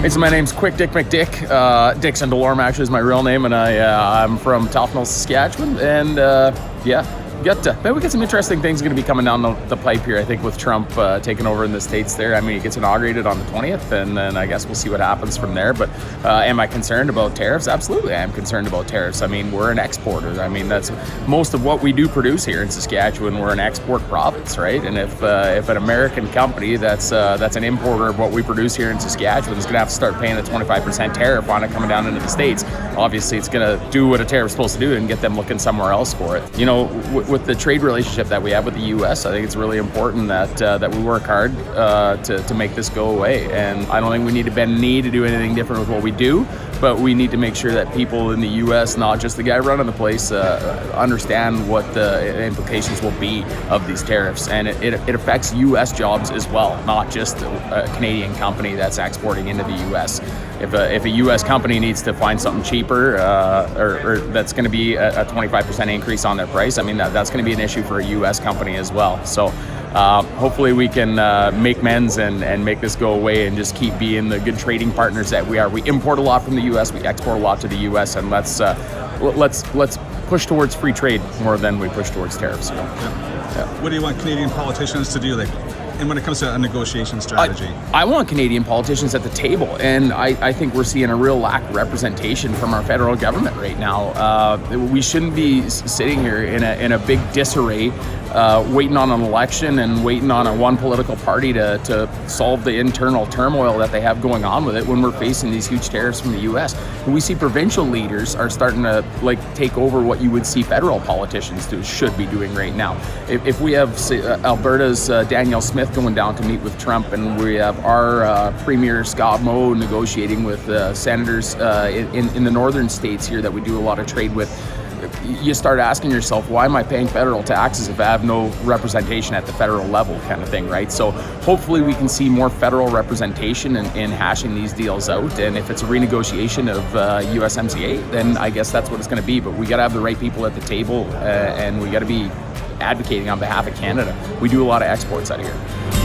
Hey, so my name's Dick McDick. Dickson Delorme actually is my real name, and I'm from Toughnell, Saskatchewan. And we got some interesting things going to be coming down the pipe here, I think, with Trump taking over in the States there. I mean, he gets inaugurated on the 20th, and then I guess we'll see what happens from there. But am I concerned about tariffs? Absolutely, I am concerned about tariffs. I mean, we're an exporter. I mean, that's most of what we do produce here in Saskatchewan. We're an export province, right? And if an American company that's an importer of what we produce here in Saskatchewan is going to have to start paying a 25% tariff on it coming down into the States, obviously it's going to do what a tariff's supposed to do and get them looking somewhere else for it. You know, with the trade relationship that we have with the U.S., I think it's really important that we work hard to make this go away. And I don't think we need to bend a knee to do anything different with what we do, but we need to make sure that people in the U.S., not just the guy running the place, understand what the implications will be of these tariffs. And it affects U.S. jobs as well, not just a Canadian company that's exporting into the U.S. If a U.S. company needs to find something cheaper or that's going to be a 25% increase on their price, I mean, that's going to be an issue for a U.S. company as well. So hopefully we can make amends and make this go away and just keep being the good trading partners that we are. We import a lot from the U.S., we export a lot to the U.S., and let's push towards free trade more than we push towards tariffs. Yeah. What do you want Canadian politicians to do? And when it comes to a negotiation strategy? I want Canadian politicians at the table, and I think we're seeing a real lack of representation from our federal government right now. We shouldn't be sitting here in a big disarray, waiting on an election and waiting on one political party to solve the internal turmoil that they have going on with it when we're facing these huge tariffs from the U.S. And we see provincial leaders are starting to take over what you would see federal politicians should be doing right now. If we have Alberta's Danielle Smith going down to meet with Trump, and we have our Premier Scott Moe negotiating with senators in the northern states here that we do a lot of trade with, you start asking yourself, why am I paying federal taxes if I have no representation at the federal level, kind of thing, right? So hopefully we can see more federal representation in hashing these deals out. And if it's a renegotiation of USMCA, then I guess that's what it's going to be. But we got to have the right people at the table, and we got to be advocating on behalf of Canada. We do a lot of exports out of here.